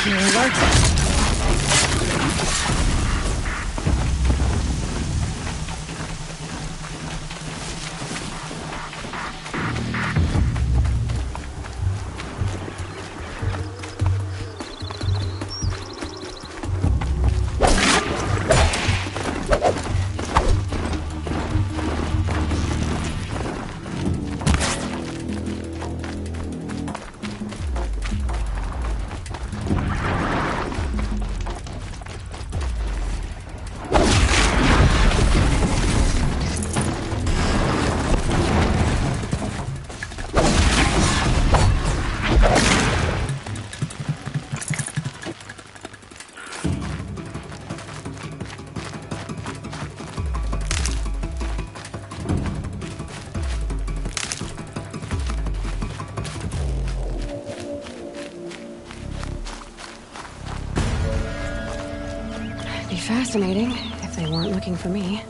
Here we go. Be fascinating if they weren't looking for me.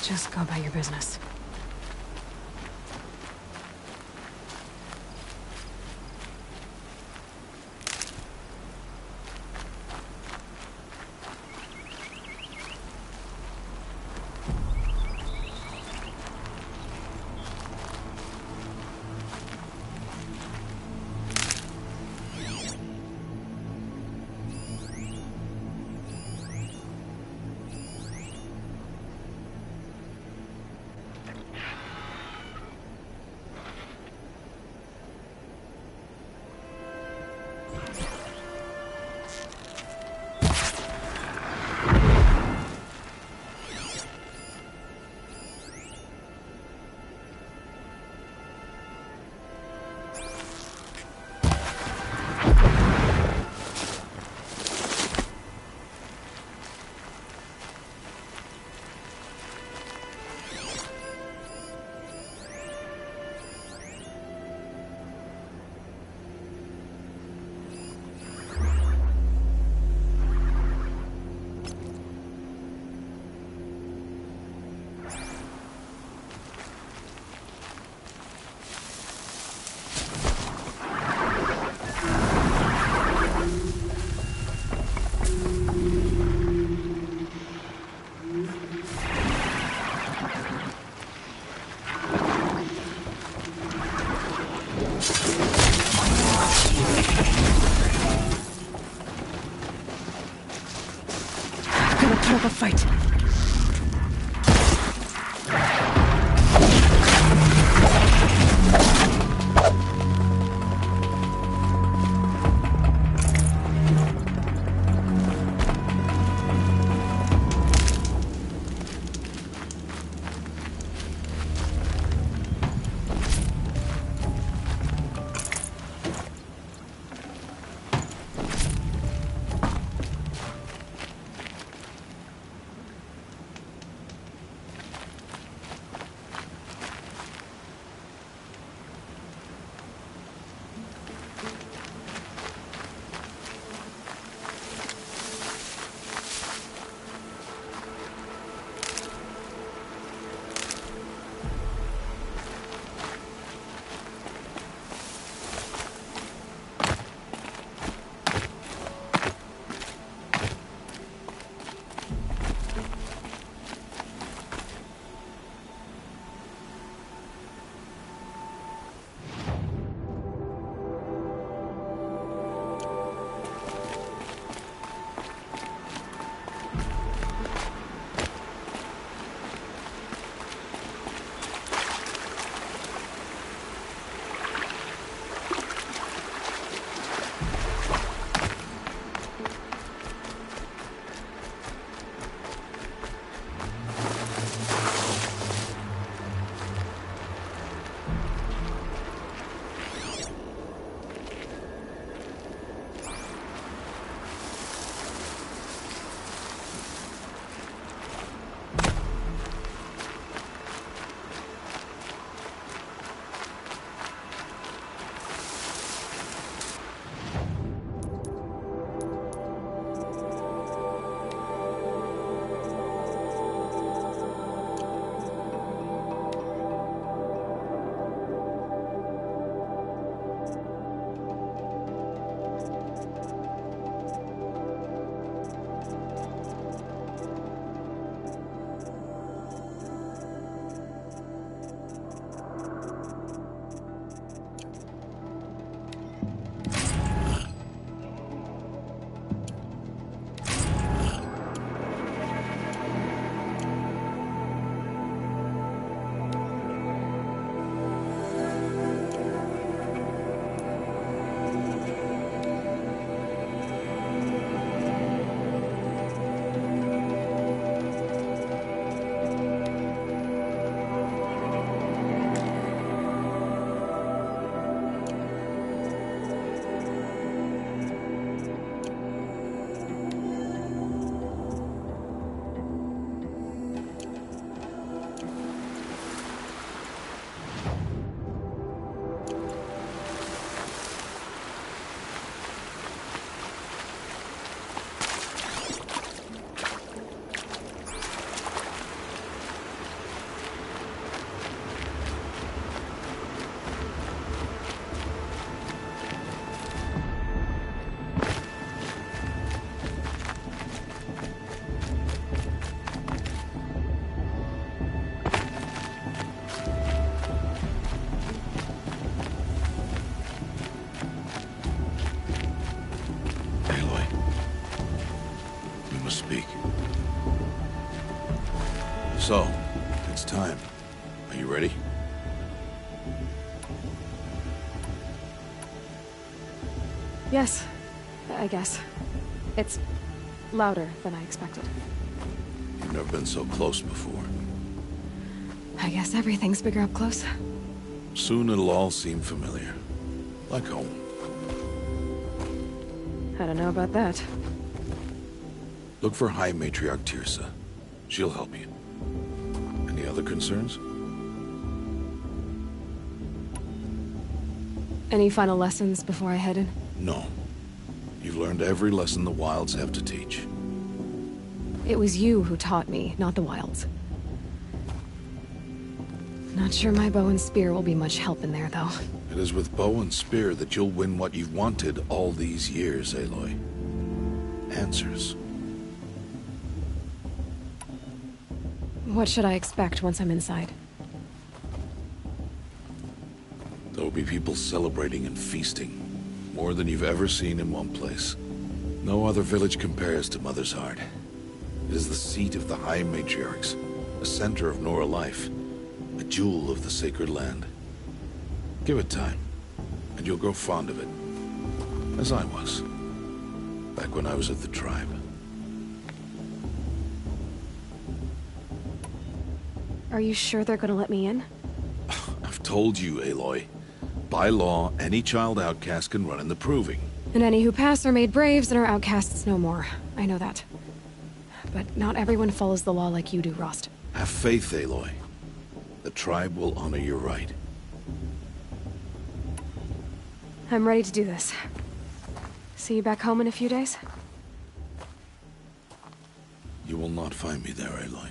Just go about your business. up a fight. So, it's time. Are you ready? Yes, I guess. It's louder than I expected. You've never been so close before. I guess everything's bigger up close. Soon it'll all seem familiar. Like home. I don't know about that. Look for High Matriarch Tirsa. She'll help you. Any other concerns? Any final lessons before I head in? No. You've learned every lesson the Wilds have to teach. It was you who taught me, not the Wilds. Not sure my bow and spear will be much help in there, though. It is with bow and spear that you'll win what you've wanted all these years, Aloy. Answers. What should I expect once I'm inside? There will be people celebrating and feasting. More than you've ever seen in one place. No other village compares to Mother's Heart. It is the seat of the High Matriarchs, a center of Nora life, a jewel of the sacred land. Give it time, and you'll grow fond of it. As I was, back when I was at the tribe. Are you sure they're gonna let me in? I've told you, Aloy. By law, any child outcast can run in the proving. And any who pass are made braves and are outcasts no more. I know that. But not everyone follows the law like you do, Rost. Have faith, Aloy. The tribe will honor your right. I'm ready to do this. See you back home in a few days? You will not find me there, Aloy.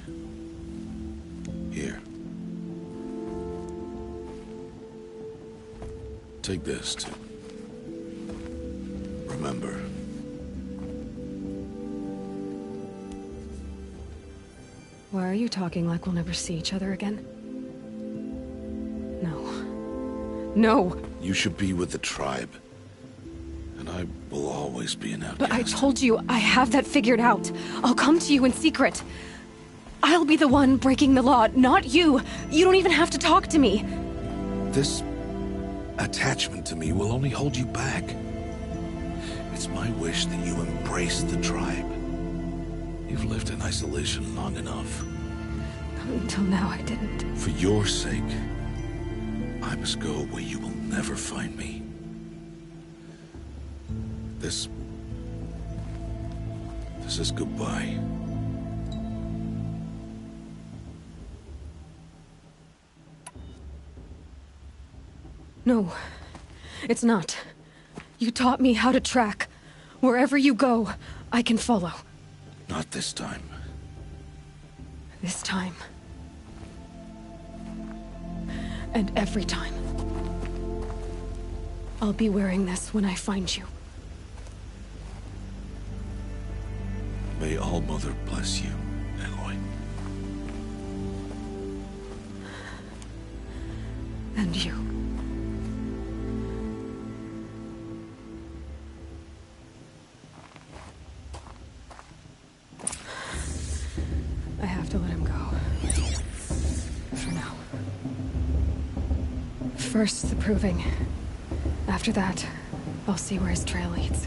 Here. Take this, to remember. Why are you talking like we'll never see each other again? No. No! You should be with the tribe. And I will always be an outcast. But I told you, I have that figured out. I'll come to you in secret. I'll be the one breaking the law, not you. You don't even have to talk to me. This attachment to me will only hold you back. It's my wish that you embrace the tribe. You've lived in isolation long enough. Until now, I didn't. For your sake, I must go where you will never find me. This is goodbye. No, it's not. You taught me how to track. Wherever you go, I can follow. Not this time. This time. And every time. I'll be wearing this when I find you. May All-Mother bless you, Aloy. And you. I have to let him go. For now. First, the proving. After that, I'll see where his trail leads.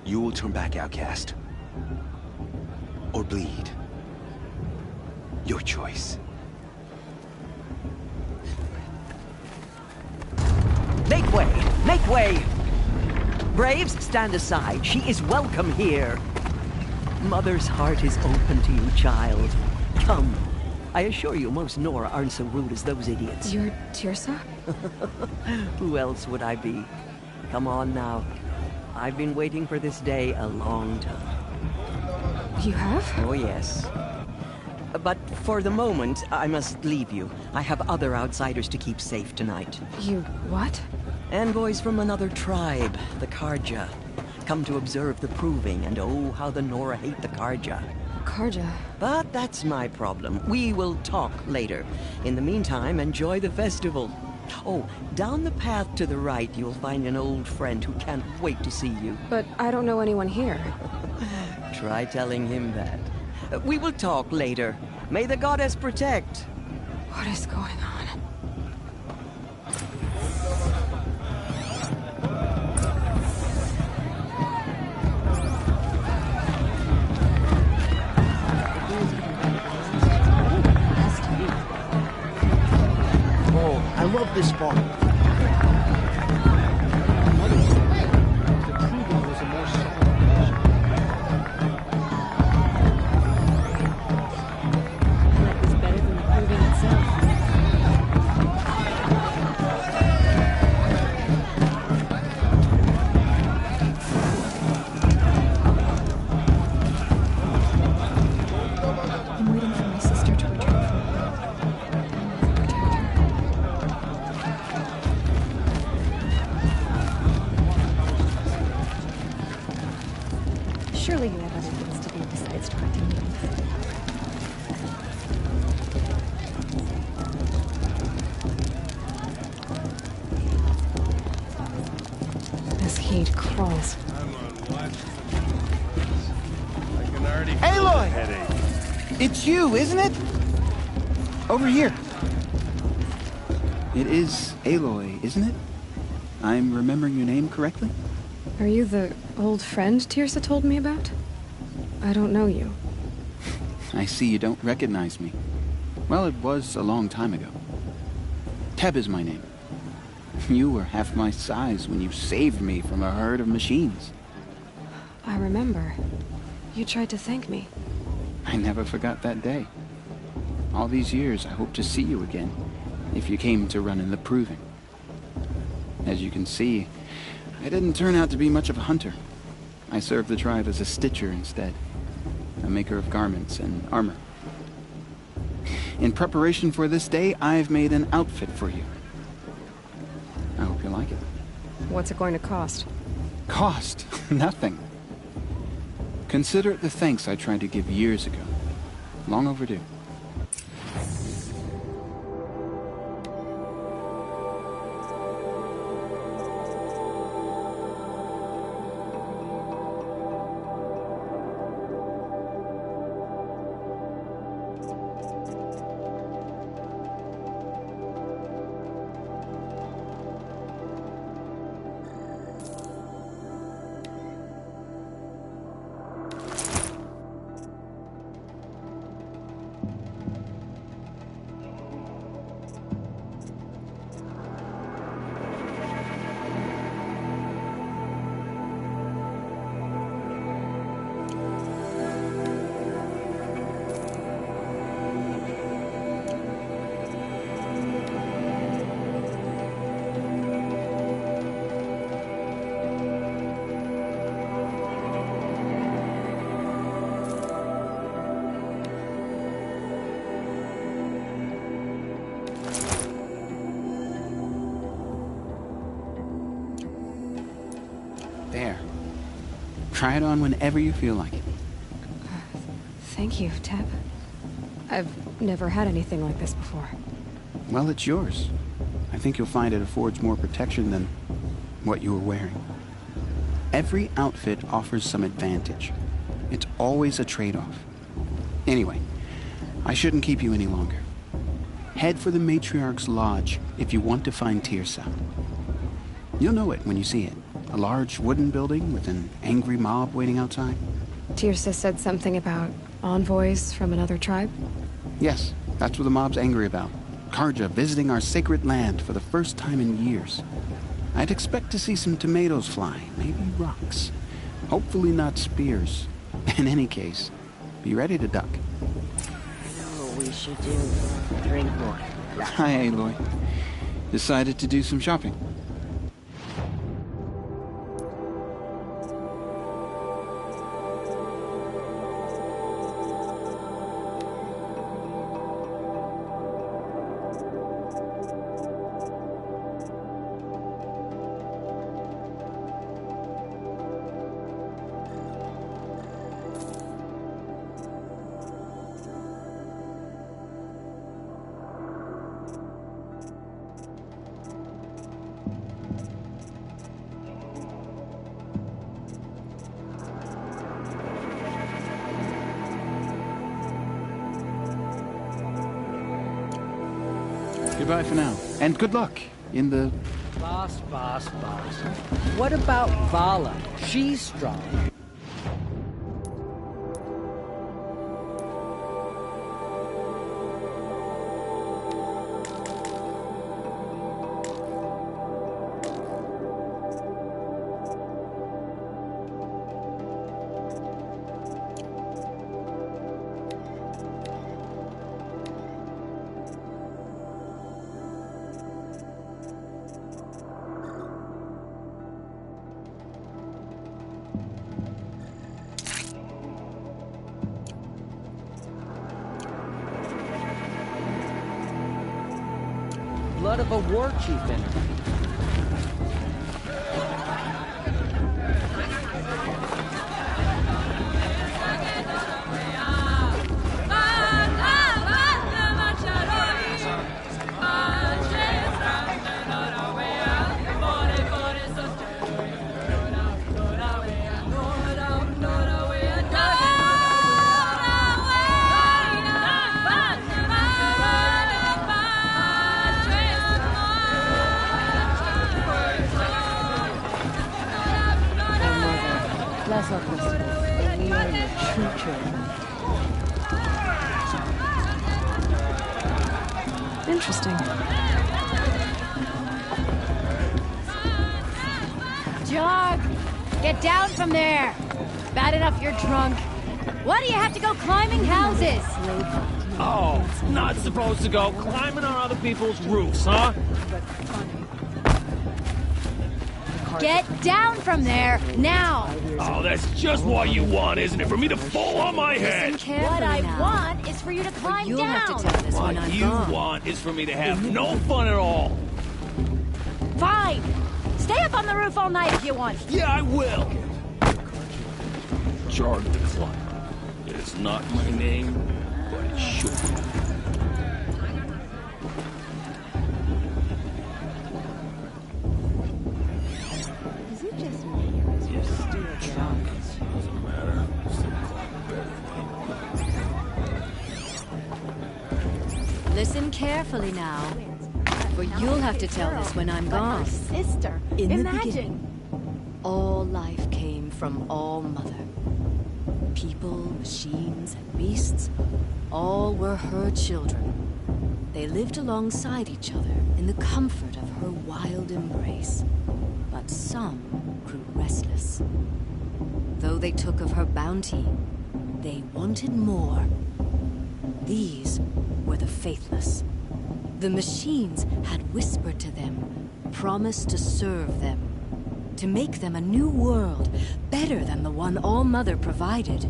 You will turn back, outcast. Or bleed. Your choice. Make way! Make way! Braves, stand aside. She is welcome here. Mother's heart is open to you, child. Come. I assure you, most Nora aren't so rude as those idiots. You're Tirsa? Who else would I be? Come on now. I've been waiting for this day a long time. You have? Oh, yes. But for the moment, I must leave you. I have other outsiders to keep safe tonight. You what? Envoys from another tribe, the Karja. Come to observe the proving, and oh, how the Nora hate the Karja. Karja? But that's my problem. We will talk later. In the meantime, enjoy the festival. Oh, down the path to the right, you'll find an old friend who can't wait to see you. But I don't know anyone here. Try telling him that. We will talk later. May the goddess protect. What is going on? Oh, I love this part. The proving was a more solid mission. That was better than the proving itself. I'm waiting for my sister to return from work. I need to protect her. Surely you have other things to do besides correcting me. This heat crawls. Aloy! It's you, isn't it? Over here. It is Aloy, isn't it? I'm remembering your name correctly? Are you the old friend Tirsa told me about? I don't know you. I see you don't recognize me. Well, it was a long time ago. Teb is my name. You were half my size when you saved me from a herd of machines. I remember. You tried to thank me. I never forgot that day. All these years, I hope to see you again, if you came to run in the proving. As you can see, I didn't turn out to be much of a hunter. I served the tribe as a stitcher instead, a maker of garments and armor. In preparation for this day, I've made an outfit for you. I hope you like it. What's it going to cost? Cost? Nothing. Consider it the thanks I tried to give years ago. Long overdue. There. Try it on whenever you feel like it. Thank you, Teb. I've never had anything like this before. Well, it's yours. I think you'll find it affords more protection than what you were wearing. Every outfit offers some advantage. It's always a trade-off. Anyway, I shouldn't keep you any longer. Head for the Matriarch's Lodge if you want to find Tirsa. You'll know it when you see it. A large wooden building with an angry mob waiting outside. Tirsa said something about envoys from another tribe? Yes, that's what the mob's angry about. Karja visiting our sacred land for the first time in years. I'd expect to see some tomatoes fly, maybe rocks. Hopefully not spears. In any case, be ready to duck. I know what we should do. Drink more. Hi, Aloy. Decided to do some shopping. Goodbye for now, and good luck in the... Boss. What about Vala? She's strong. Blood of a war chief in her. purpose. For we are your true children. Interesting. Jog! Get down from there! Bad enough you're drunk. Why do you have to go climbing houses? Oh, not supposed to go climbing on other people's roofs, huh? Get down from there, now! Oh, that's just what you want, isn't it? For me to fall on my head! What I want is for you to climb You'll down! have to tell this when What I'm you gone. want is for me to have no fun at all. Fine! Stay up on the roof all night if you want. Yeah, I will. Charge the clock. It's not my name, but it should be. Is it just me or is your still drunk? Doesn't matter. Still clock better. Listen carefully now, for you'll have to tell this when I'm gone. Sister, In the imagine. beginning, all life came from All Mother. People, machines, and beasts, all were her children. They lived alongside each other in the comfort of her wild embrace. But some grew restless. Though they took of her bounty, they wanted more. These were the faithless. The machines had whispered to them, promised to serve them, to make them a new world, better than the one All Mother provided.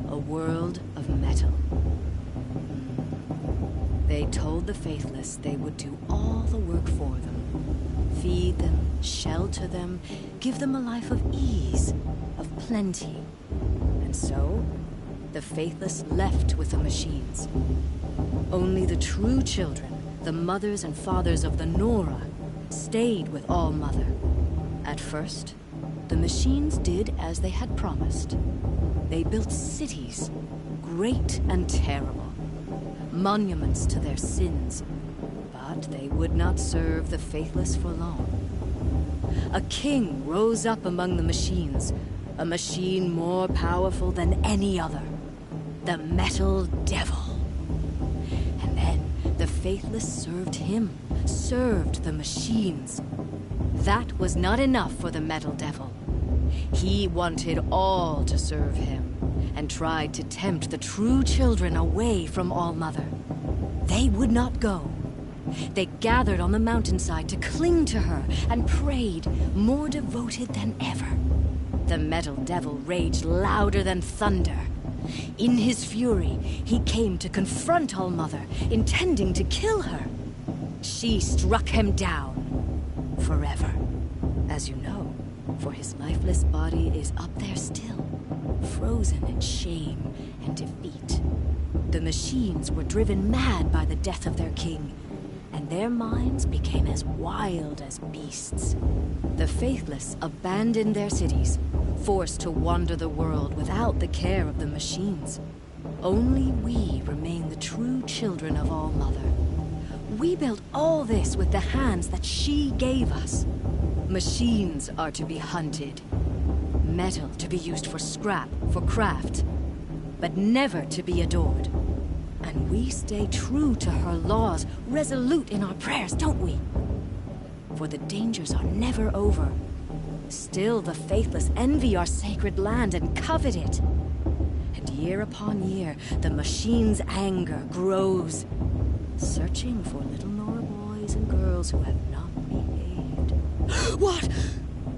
A world of metal. They told the faithless they would do all the work for them. Feed them, shelter them, give them a life of ease, of plenty. And so, the faithless left with the machines. Only the true children, the mothers and fathers of the Nora, stayed with All Mother. At first, the machines did as they had promised. They built cities, great and terrible, monuments to their sins, but they would not serve the faithless for long. A king rose up among the machines, a machine more powerful than any other, the Metal Devil. And then the faithless served him, served the machines. That was not enough for the Metal Devil. He wanted all to serve him, and tried to tempt the true children away from All Mother. They would not go. They gathered on the mountainside to cling to her and prayed, more devoted than ever. The Metal Devil raged louder than thunder. In his fury, he came to confront All Mother, intending to kill her. She struck him down. Forever. As you know, for his lifeless body is up there still, frozen in shame and defeat. The machines were driven mad by the death of their king, and their minds became as wild as beasts. The faithless abandoned their cities, forced to wander the world without the care of the machines. Only we remain the true children of All Mother. We built all this with the hands that she gave us. Machines are to be hunted. Metal to be used for scrap, for craft. But never to be adored. And we stay true to her laws, resolute in our prayers, don't we? For the dangers are never over. Still the faithless envy our sacred land and covet it. And year upon year, the machine's anger grows, searching for little Nora boys and girls who have not behaved. What?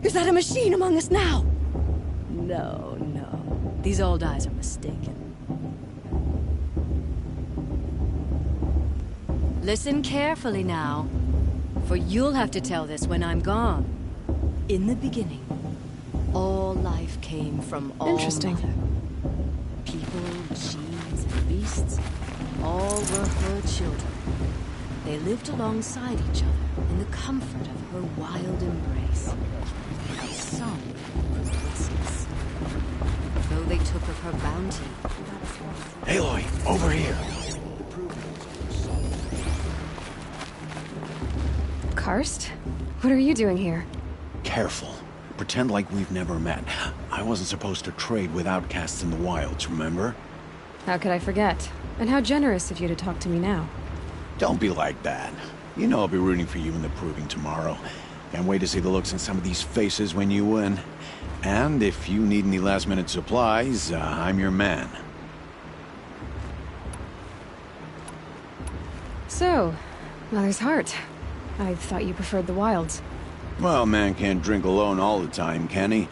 Is that a machine among us now? No, no. These old eyes are mistaken. Listen carefully now, for you'll have to tell this when I'm gone. In the beginning, all life came from All Interesting. Mother. People, machines, and beasts, all were her children. They lived alongside each other in the comfort of her wild embrace. But some grew restless. Though they took of her bounty. Aloy, over here. Karst? What are you doing here? Careful. Pretend like we've never met. I wasn't supposed to trade with outcasts in the wilds, remember? How could I forget? And how generous of you to talk to me now. Don't be like that. You know I'll be rooting for you in the proving tomorrow. Can't wait to see the looks on some of these faces when you win. And if you need any last-minute supplies, I'm your man. So, Mother's Heart. I thought you preferred the wilds. Well, man can't drink alone all the time, can he?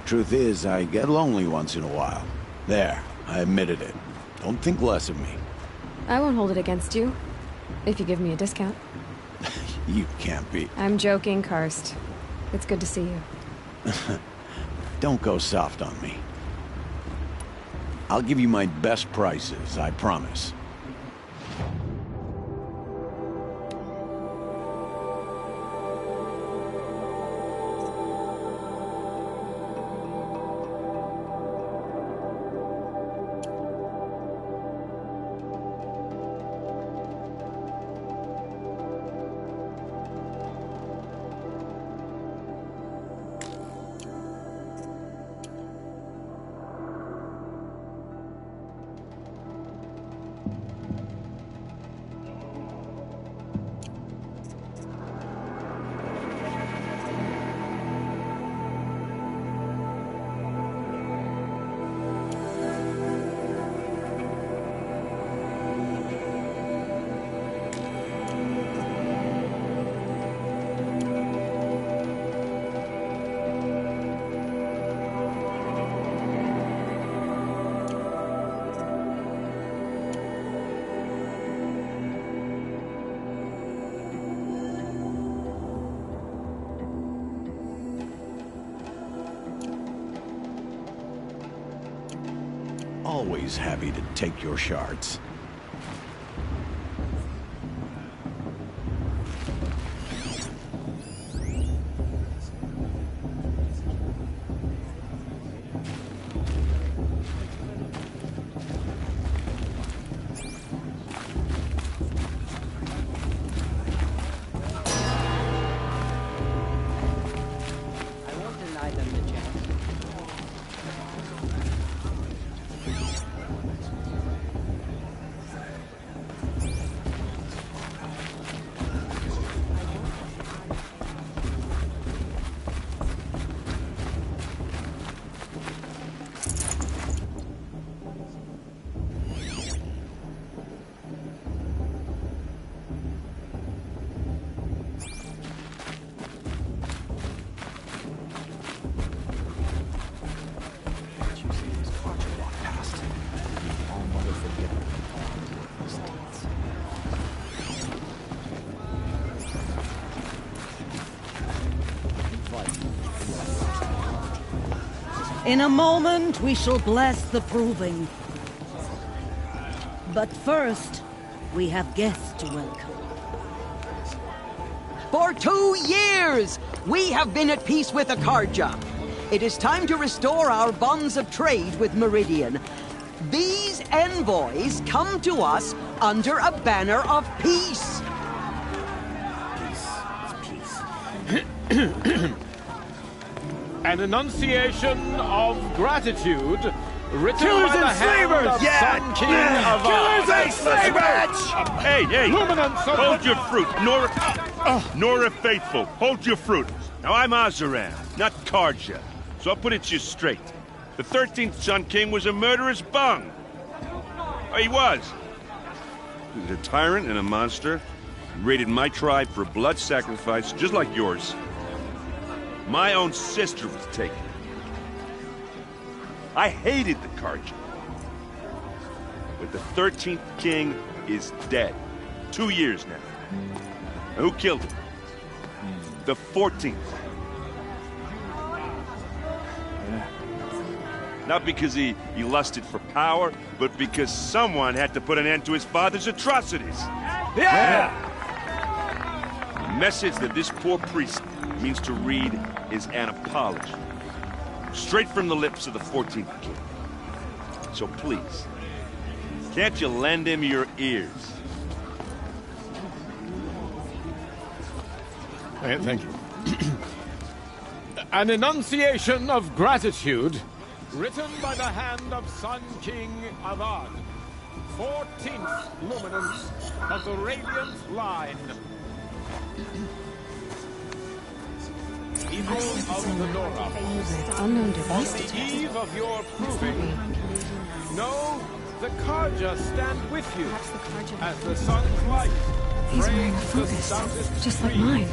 Truth is, I get lonely once in a while. There, I admitted it. Don't think less of me. I won't hold it against you. If you give me a discount. You can't be. I'm joking, Karst. It's good to see you. Don't go soft on me. I'll give you my best prices, I promise. Always happy to take your shards. In a moment, we shall bless the proving. But first, we have guests to welcome. For 2 years, we have been at peace with Akarja. It is time to restore our bonds of trade with Meridian. These envoys come to us under a banner of peace. An enunciation of gratitude written Killers by the and hand slavers! of Sun King of Killers and slavers! Hey, Luminance of hold your fruit. Nora Faithful, hold your fruit. Now, I'm Azaran, not Karja, so I'll put it to you straight. The 13th Sun King was a murderous bung. Oh, he was. He was a tyrant and a monster. He raided my tribe for blood sacrifice, just like yours. My own sister was taken. I hated the Karja. But the 13th king is dead. 2 years now. Now, who killed him? The 14th. Not because he lusted for power, but because someone had to put an end to his father's atrocities. Yeah! The message that this poor priest means to read is an apology. Straight from the lips of the 14th king. So please, can't you lend him your ears? Thank you. An enunciation of gratitude, written by the hand of Sun King Avad, 14th luminance of the Radiant Line. People of the Nora, Unknown device on the detected. eve of your proving, know the Karja stand with you as the sun's light He's wearing a frames the focus, stoutest just like trees. mine.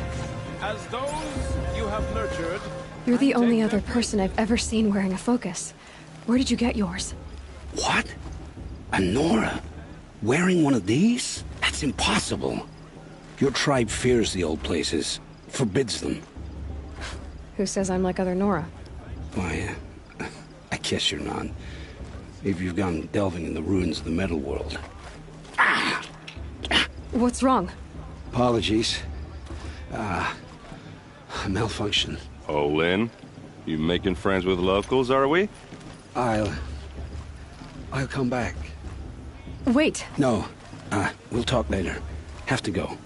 As those you have nurtured, You're the only other person I've ever seen wearing a focus. Where did you get yours? What? A Nora? Wearing one of these? That's impossible. Your tribe fears the old places, forbids them. Who says I'm like other Nora? Why, I guess you're not. If you've gone delving in the ruins of the metal world. What's wrong? Apologies. A malfunction. Oh, Lynn? You making friends with locals, are we? I'll come back. Wait. No. We'll talk later. Have to go.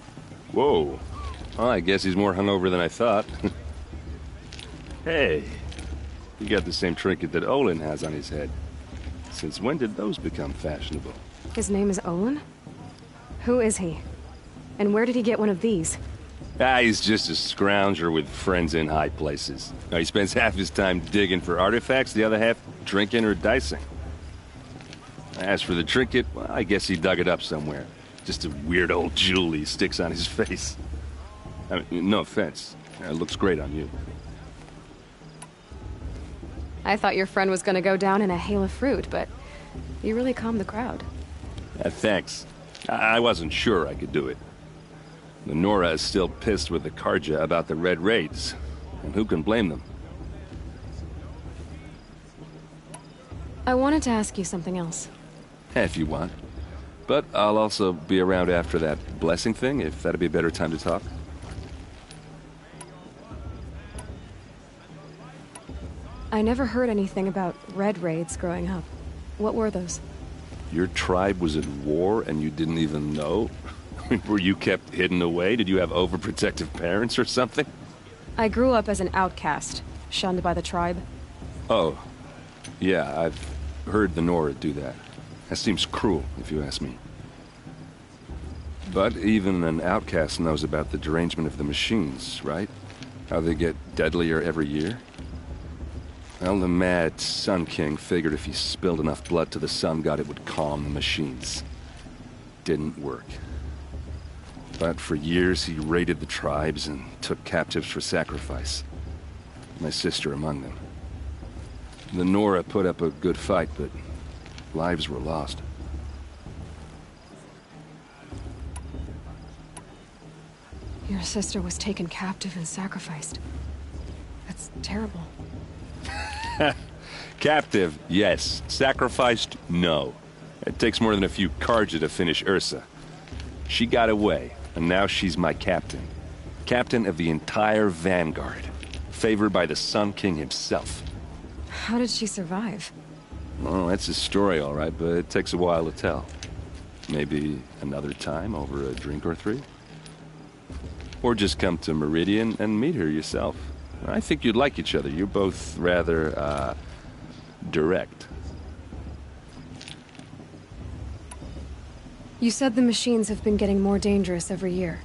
Whoa. Well, I guess he's more hungover than I thought. Hey, you got the same trinket that Olin has on his head. Since when did those become fashionable? His name is Olin? Who is he? And where did he get one of these? He's just a scrounger with friends in high places. Now, he spends half his time digging for artifacts, the other half drinking or dicing. As for the trinket, well, I guess he dug it up somewhere. Just a weird old jewel he sticks on his face. I mean, no offense. It looks great on you. I thought your friend was gonna go down in a hail of fruit, but you really calmed the crowd. Thanks. I wasn't sure I could do it. The Nora is still pissed with the Karja about the Red Raids, and who can blame them? I wanted to ask you something else. If you want. But I'll also be around after that blessing thing, if that'd be a better time to talk. I never heard anything about Red Raids growing up. What were those? Your tribe was at war and you didn't even know? Were you kept hidden away? Did you have overprotective parents or something? I grew up as an outcast, shunned by the tribe. Oh. Yeah, I've heard the Nora do that. That seems cruel, if you ask me. But even an outcast knows about the derangement of the machines, right? How they get deadlier every year? Well, the mad Sun King figured if he spilled enough blood to the Sun God, it would calm the machines. Didn't work. But for years, he raided the tribes and took captives for sacrifice. My sister among them. The Nora put up a good fight, but lives were lost. Your sister was taken captive and sacrificed. That's terrible. Captive, yes. Sacrificed, no. It takes more than a few Karja to finish Ursa. She got away, and now she's my captain. Captain of the entire Vanguard. Favored by the Sun King himself. How did she survive? Oh, that's a story, all right, but it takes a while to tell. Maybe another time over a drink or three? Or just come to Meridian and meet her yourself. I think you'd like each other. You're both rather, direct. You said the machines have been getting more dangerous every year.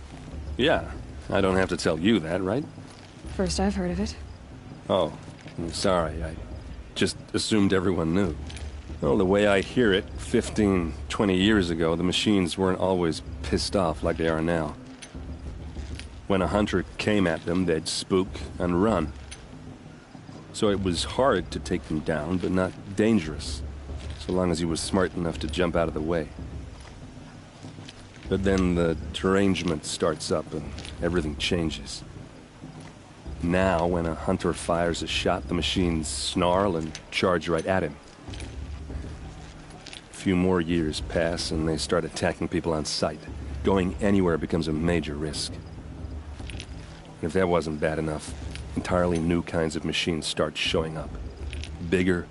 Yeah, I don't have to tell you that, right? First I've heard of it. Oh, I'm sorry. I just assumed everyone knew. Well, the way I hear it, 15, 20 years ago, the machines weren't always pissed off like they are now. When a hunter came at them, they'd spook and run. So it was hard to take them down, but not dangerous, so long as he was smart enough to jump out of the way. But then the derangement starts up and everything changes. Now, when a hunter fires a shot, the machines snarl and charge right at him. A few more years pass and they start attacking people on sight. Going anywhere becomes a major risk. If that wasn't bad enough, entirely new kinds of machines start showing up. Bigger,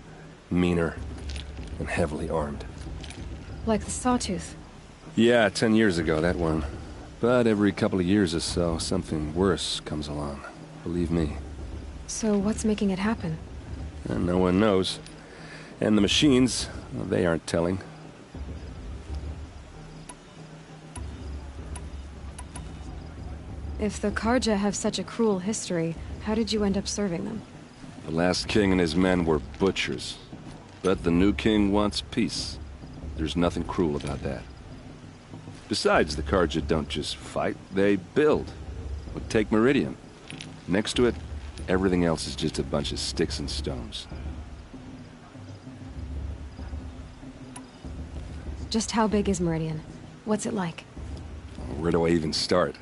meaner, and heavily armed. Like the Sawtooth. Yeah, 10 years ago, that one. But every couple of years or so, something worse comes along. Believe me. So what's making it happen? And no one knows. And the machines, well, they aren't telling. If the Karja have such a cruel history, how did you end up serving them? The last king and his men were butchers. But the new king wants peace. There's nothing cruel about that. Besides, the Karja don't just fight, they build. But take Meridian. Next to it, everything else is just a bunch of sticks and stones. Just how big is Meridian? What's it like? Where do I even start?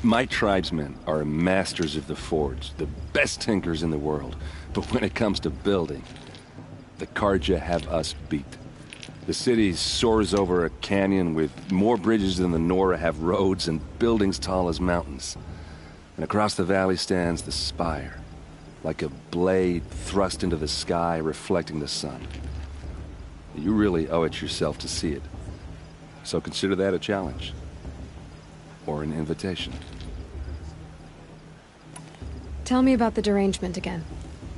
My tribesmen are masters of the forge, the best tinkers in the world. But when it comes to building, the Karja have us beat. The city soars over a canyon with more bridges than the Nora have roads and buildings tall as mountains. And across the valley stands the spire, like a blade thrust into the sky reflecting the sun. You really owe it yourself to see it. So consider that a challenge. Or an invitation. Tell me about the derangement again.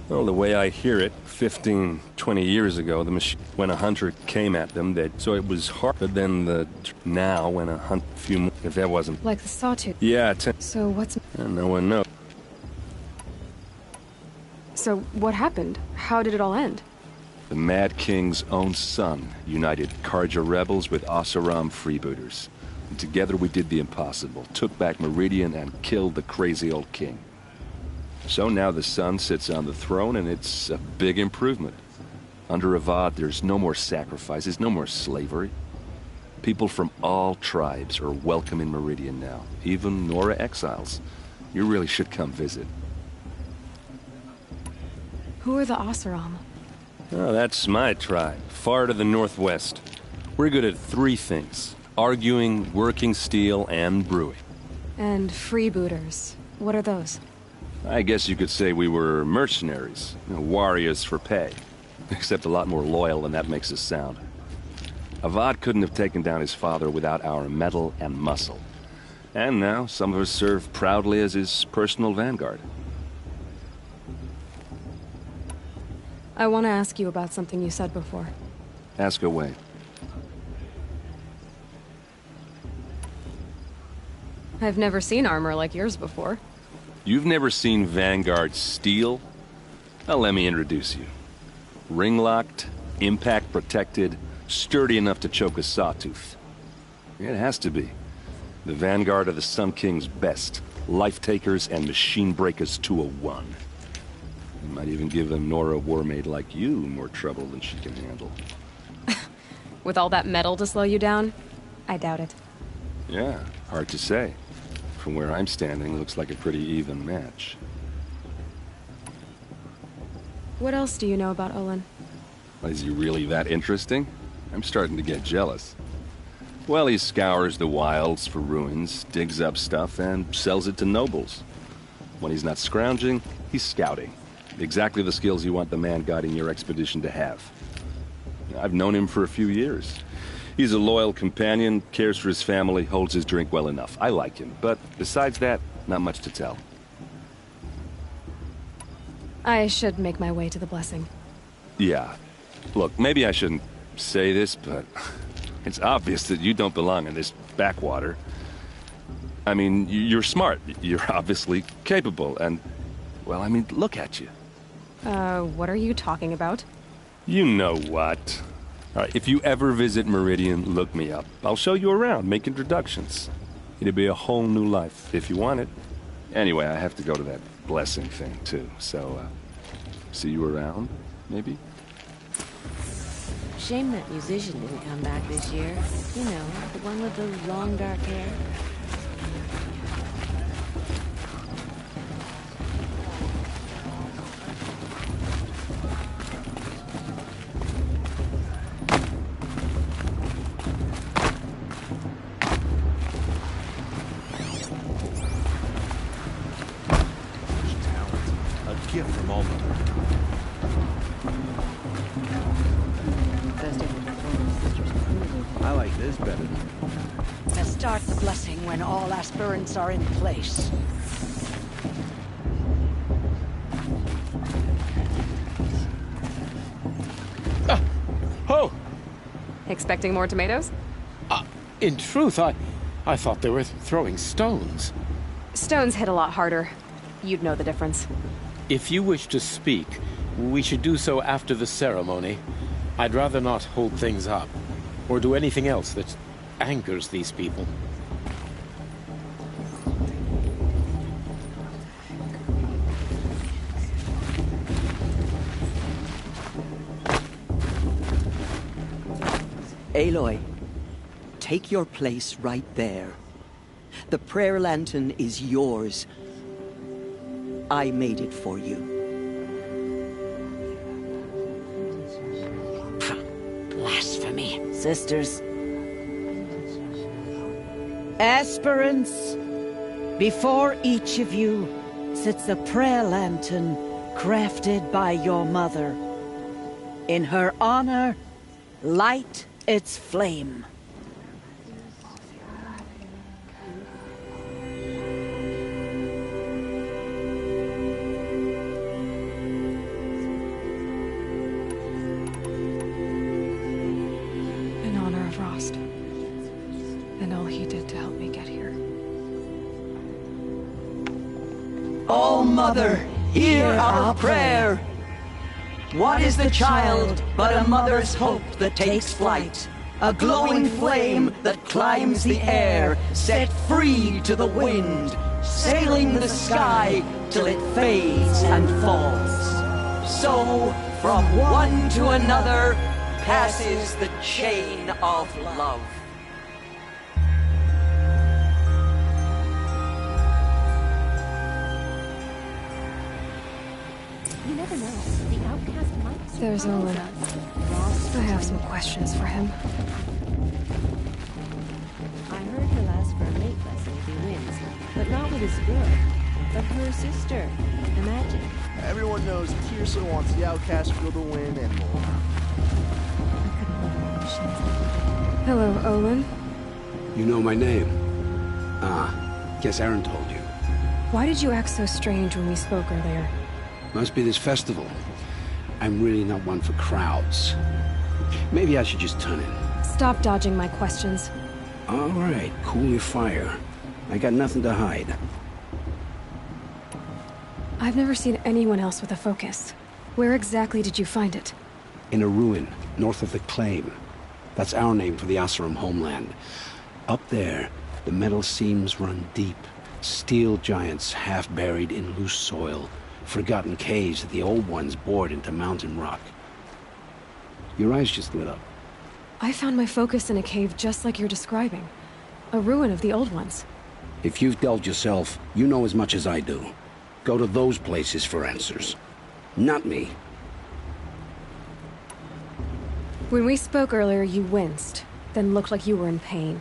Well, the way I hear it, 15, 20 years ago, when a hunter came at them, so it was hard. But then now, when a few more, if that wasn't... Like the sawtooth? Yeah, So what's... And no one knows. So what happened? How did it all end? The Mad King's own son united Karja rebels with Oseram freebooters. And together we did the impossible, took back Meridian and killed the crazy old king. So now the son sits on the throne, and it's a big improvement. Under Avad, there's no more sacrifices, no more slavery. People from all tribes are welcome in Meridian now, even Nora exiles. You really should come visit. Who are the Oseram? Oh, that's my tribe, far to the northwest. We're good at 3 things: arguing, working steel, and brewing. And freebooters. What are those? I guess you could say we were mercenaries, warriors for pay. Except a lot more loyal than that makes us sound. Avad couldn't have taken down his father without our metal and muscle. And now, some of us serve proudly as his personal vanguard. I want to ask you about something you said before. Ask away. I've never seen armor like yours before. You've never seen Vanguard steel? Well, let me introduce you. Ring-locked, impact-protected, sturdy enough to choke a sawtooth. It has to be. The Vanguard are the Sun King's best. Life-takers and machine-breakers to a one. You might even give a Nora warmaid like you more trouble than she can handle. With all that metal to slow you down? I doubt it. Yeah, hard to say. From where I'm standing, looks like a pretty even match. What else do you know about Olin? Is he really that interesting? I'm starting to get jealous. Well, he scours the wilds for ruins, digs up stuff, and sells it to nobles. When he's not scrounging, he's scouting. Exactly the skills you want the man guiding your expedition to have. I've known him for a few years. He's a loyal companion, cares for his family, holds his drink well enough. I like him, but besides that, not much to tell. I should make my way to the blessing. Yeah. Look, maybe I shouldn't say this, but it's obvious that you don't belong in this backwater. I mean, you're smart. You're obviously capable, and, well, I mean, look at you. What are you talking about? You know what. All right, if you ever visit Meridian, look me up. I'll show you around, make introductions. It'll be a whole new life, if you want it. Anyway, I have to go to that blessing thing, too. So, see you around, maybe? Shame that musician didn't come back this year. You know, the one with the long dark hair. Gift from all I like this better. Let's start the blessing when all aspirants are in place. Expecting more tomatoes? In truth, I thought they were throwing stones. Stones hit a lot harder. You'd know the difference. If you wish to speak, we should do so after the ceremony. I'd rather not hold things up, or do anything else that angers these people. Aloy, take your place right there. The prayer lantern is yours. I made it for you. Blasphemy, sisters. Aspirants, before each of you sits a prayer lantern crafted by your mother. In her honor, light its flame. In honor of Rost. And all he did to help me get here. O Mother, hear our prayer! What is the child but a mother's hope that takes flight? A glowing flame that climbs the air, set free to the wind, sailing the sky till it fades and falls. So, from one to another, passes the chain of love. You never know. The outcast might surprise There's Olin. us. I have some questions for him. I heard he'll ask for a mate lesson if he wins, but not with his girl, but her sister. Imagine. Everyone knows Tirsa wants the outcast girl to win and more. Hello, Olin. You know my name? Guess Aaron told you. Why did you act so strange when we spoke earlier? Must be this festival. I'm really not one for crowds. Maybe I should just turn in. Stop dodging my questions. All right, cool your fire. I got nothing to hide. I've never seen anyone else with a focus. Where exactly did you find it? In a ruin, north of the Claim. That's our name for the Oseram homeland. Up there, the metal seams run deep. Steel giants half buried in loose soil. Forgotten caves that the old ones bored into mountain rock. Your eyes just lit up. I found my focus in a cave just like you're describing. A ruin of the old ones. If you've delved yourself, you know as much as I do. Go to those places for answers. Not me. When we spoke earlier, you winced, then looked like you were in pain.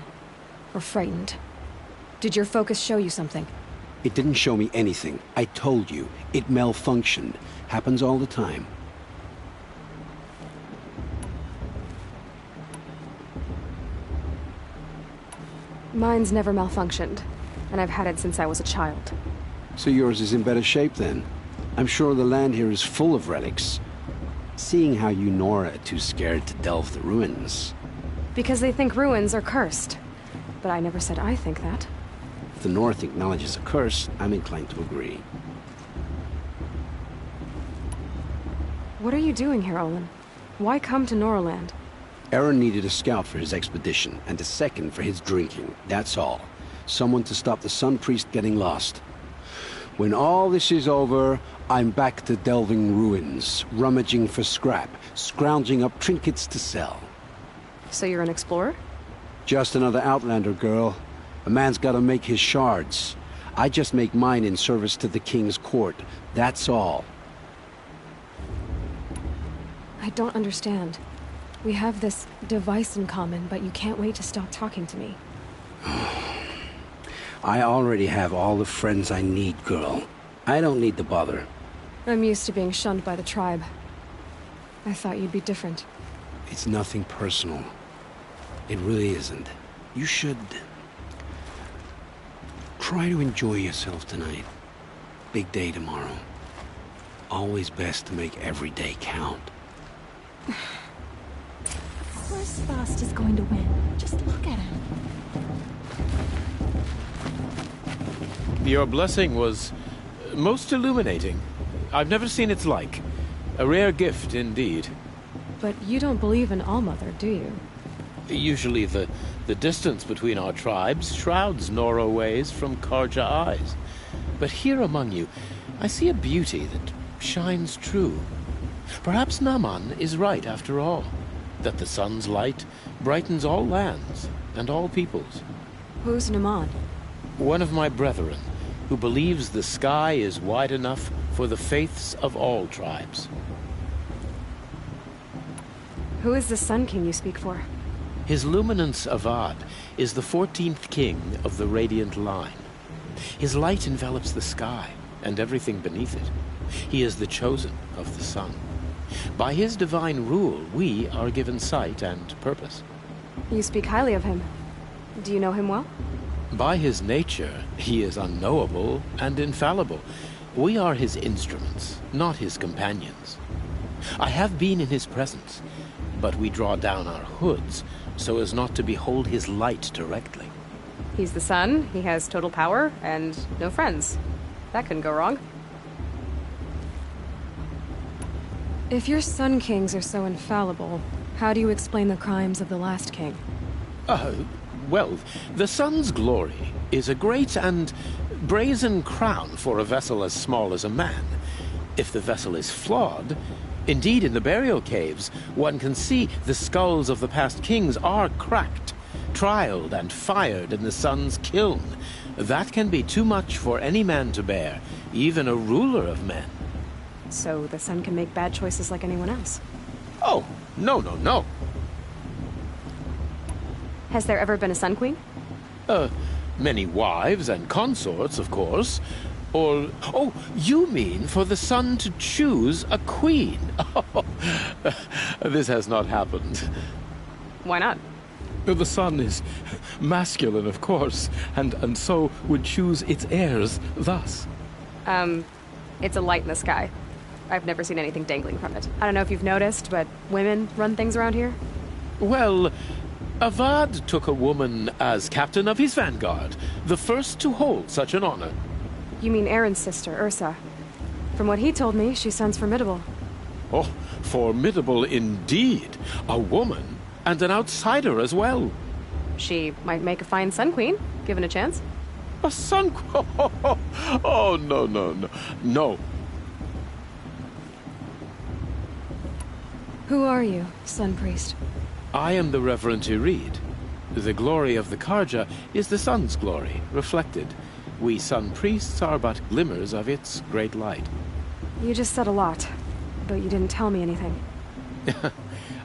Or frightened. Did your focus show you something? It didn't show me anything. I told you. It malfunctioned. Happens all the time. Mine's never malfunctioned, and I've had it since I was a child. So yours is in better shape then. I'm sure the land here is full of relics. Seeing how you Nora are too scared to delve the ruins. Because they think ruins are cursed. But I never said I think that. If the North acknowledges a curse, I'm inclined to agree. What are you doing here, Olin? Why come to Noraland? Aaron needed a scout for his expedition, and a second for his drinking. That's all. Someone to stop the Sun Priest getting lost. When all this is over, I'm back to delving ruins, rummaging for scrap, scrounging up trinkets to sell. So you're an explorer? Just another Outlander, girl. A man's gotta make his shards. I just make mine in service to the King's court. That's all. I don't understand. We have this device in common, but you can't wait to stop talking to me. I already have all the friends I need, girl. I don't need the bother. I'm used to being shunned by the tribe. I thought you'd be different. It's nothing personal. It really isn't. You should... try to enjoy yourself tonight. Big day tomorrow. Always best to make every day count. course Fast is going to win. Just look at him. Your blessing was most illuminating. I've never seen its like. A rare gift indeed. But you don't believe in Allmother, do you? Usually the distance between our tribes shrouds Nora ways from Karja eyes. But here among you, I see a beauty that shines true. Perhaps Naman is right after all, that the sun's light brightens all lands and all peoples. Who's Naman? One of my brethren, who believes the sky is wide enough for the faiths of all tribes. Who is the Sun King you speak for? His Luminance Avad is the 14th king of the Radiant Line. His light envelops the sky and everything beneath it. He is the chosen of the sun. By his divine rule, we are given sight and purpose. You speak highly of him. Do you know him well? By his nature, he is unknowable and infallible. We are his instruments, not his companions. I have been in his presence, but we draw down our hoods so as not to behold his light directly. He's the sun, he has total power, and no friends. That couldn't go wrong. If your Sun Kings are so infallible, how do you explain the crimes of the last king? Well, the sun's glory is a great and brazen crown for a vessel as small as a man. If the vessel is flawed, indeed in the burial caves, one can see the skulls of the past kings are cracked, trialed and fired in the sun's kiln. That can be too much for any man to bear, even a ruler of men. So the sun can make bad choices like anyone else? Oh, no. Has there ever been a Sun Queen? Many wives and consorts, of course. Or, oh, you mean for the sun to choose a queen? Oh, this has not happened. Why not? The sun is masculine, of course, and so would choose its heirs thus. It's a light in the sky. I've never seen anything dangling from it. I don't know if you've noticed, but women run things around here. Well, Avad took a woman as captain of his vanguard, the first to hold such an honor. You mean Aaron's sister, Ursa. From what he told me, she sounds formidable. Oh, formidable indeed. A woman, and an outsider as well. She might make a fine Sun Queen, given a chance. A Sun Queen? Oh, no. Who are you, Sun Priest? I am the Reverend Irid. The glory of the Karja is the sun's glory, reflected. We Sun Priests are but glimmers of its great light. You just said a lot, but you didn't tell me anything.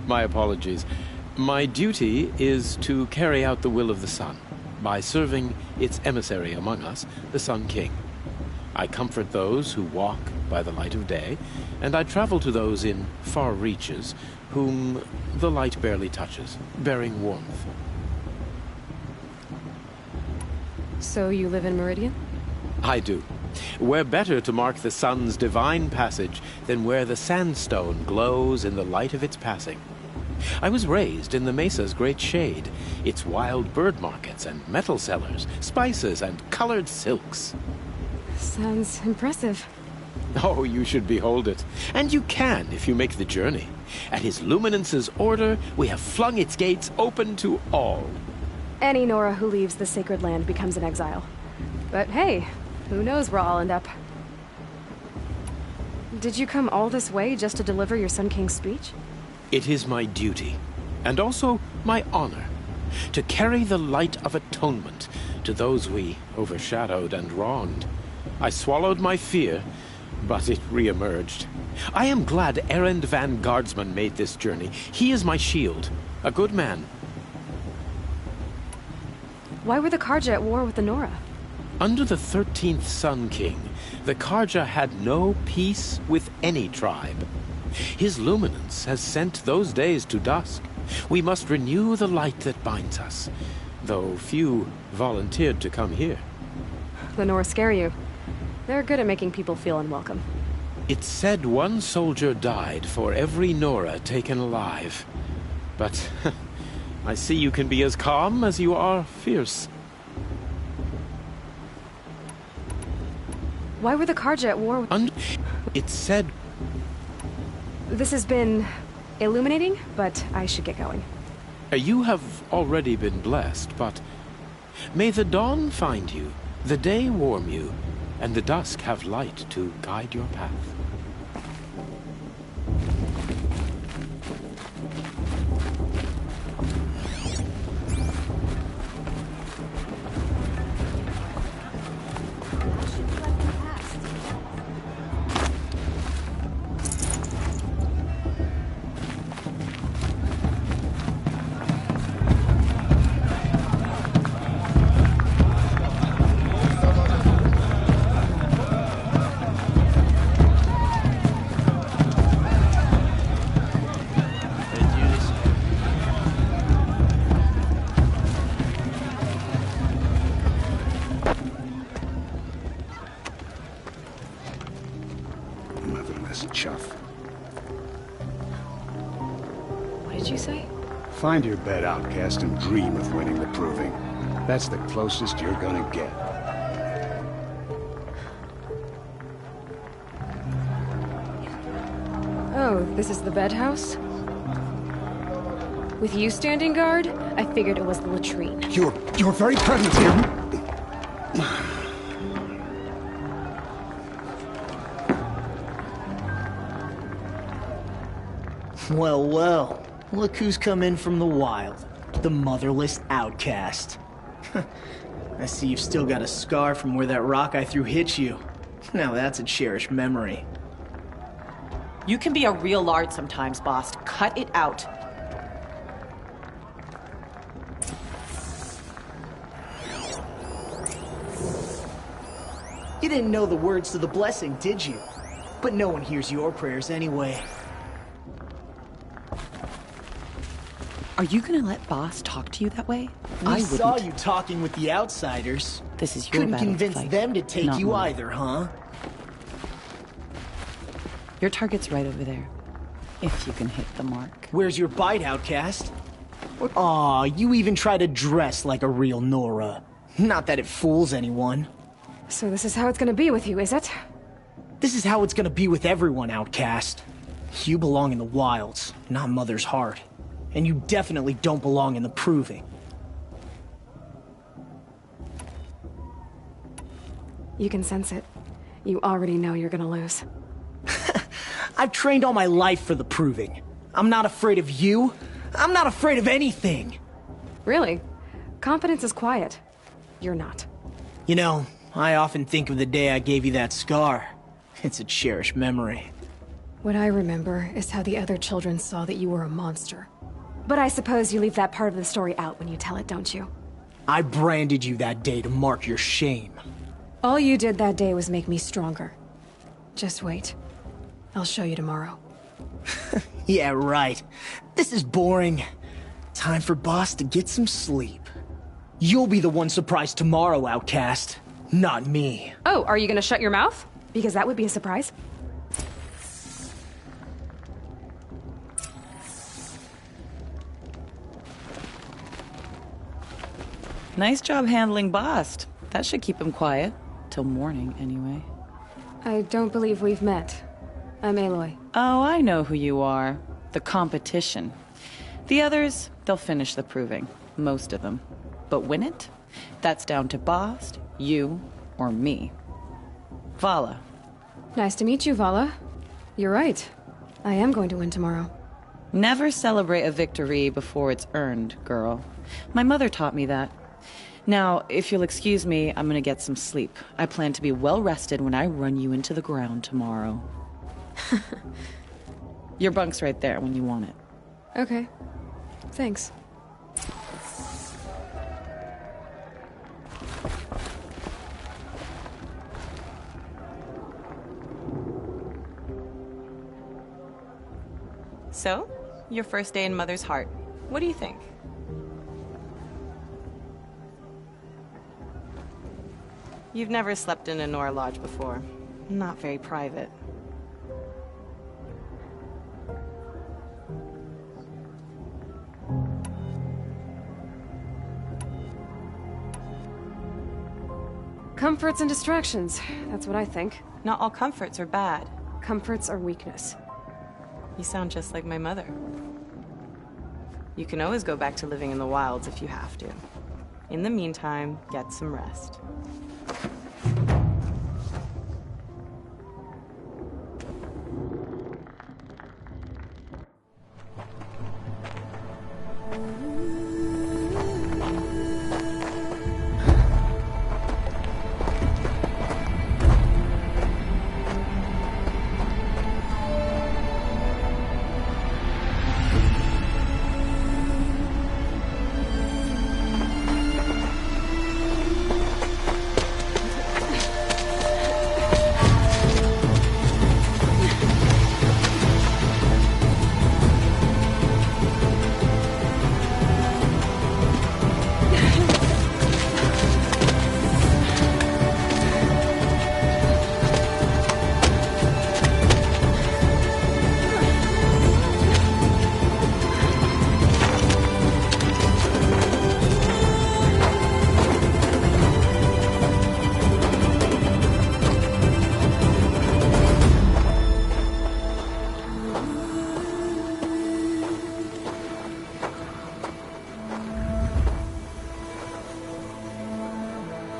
My apologies. My duty is to carry out the will of the sun, by serving its emissary among us, the Sun King. I comfort those who walk by the light of day, and I travel to those in far reaches whom the light barely touches, bearing warmth. So you live in Meridian? I do. Where better to mark the sun's divine passage than where the sandstone glows in the light of its passing. I was raised in the mesa's great shade, its wild bird markets and metal cellars, spices and colored silks. Sounds impressive. Oh, you should behold it. And you can if you make the journey. At his Luminance's order, we have flung its gates open to all. Any Nora who leaves the sacred land becomes an exile. But hey, who knows where I'll end up. Did you come all this way just to deliver your Sun King's speech? It is my duty, and also my honor, to carry the light of atonement to those we overshadowed and wronged. I swallowed my fear, but it re-emerged. I am glad Erend Van Guardsman made this journey. He is my shield, a good man. Why were the Karja at war with the Nora? Under the 13th Sun King, the Karja had no peace with any tribe. His luminance has sent those days to dusk. We must renew the light that binds us, though few volunteered to come here. The Nora scare you. They're good at making people feel unwelcome. It's said one soldier died for every Nora taken alive. But I see you can be as calm as you are fierce. Why were the Karja at war with... It said... This has been illuminating, but I should get going. You have already been blessed, but may the dawn find you, the day warm you, and the dusk have light to guide your path. Chuff. What did you say? Find your bed, outcast, and dream of winning the proving. That's the closest you're gonna get. Oh, this is the bed house? With you standing guard, I figured it was the latrine. Your very presence here... Well, well. Look who's come in from the wild. The motherless outcast. I see you've still got a scar from where that rock I threw hit you. Now that's a cherished memory. You can be a real lard sometimes, boss. Cut it out. You didn't know the words to the blessing, did you? But no one hears your prayers anyway. Are you gonna let boss talk to you that way? I saw you talking with the outsiders. This is your Couldn't battle to convince fight, them to take not you mine. either, huh? Your target's right over there. If you can hit the mark. Where's your bite, outcast? Aw, you even try to dress like a real Nora. Not that it fools anyone. So this is how it's gonna be with you, is it? This is how it's gonna be with everyone, outcast. You belong in the wilds, not Mother's heart. And you definitely don't belong in the proving. You can sense it. You already know you're gonna lose. I've trained all my life for the proving. I'm not afraid of you. I'm not afraid of anything. Really? Confidence is quiet. You're not. You know, I often think of the day I gave you that scar. It's a cherished memory. What I remember is how the other children saw that you were a monster. But I suppose you leave that part of the story out when you tell it, don't you? I branded you that day to mark your shame. All you did that day was make me stronger. Just wait. I'll show you tomorrow. Yeah, right. This is boring. Time for boss to get some sleep. You'll be the one surprised tomorrow, outcast. Not me. Oh, are you gonna shut your mouth? Because that would be a surprise. Nice job handling Bast. That should keep him quiet. Till morning, anyway. I don't believe we've met. I'm Aloy. Oh, I know who you are. The competition. The others, they'll finish the proving. Most of them. But win it? That's down to Bast, you, or me. Vala. Nice to meet you, Vala. You're right. I am going to win tomorrow. Never celebrate a victory before it's earned, girl. My mother taught me that. Now, if you'll excuse me, I'm gonna get some sleep. I plan to be well rested when I run you into the ground tomorrow. Your bunk's right there when you want it. Okay. Thanks. So, your first day in Mother's heart. What do you think? You've never slept in a Nora lodge before. Not very private. Comforts and distractions. That's what I think. Not all comforts are bad. Comforts are weakness. You sound just like my mother. You can always go back to living in the wilds if you have to. In the meantime, get some rest.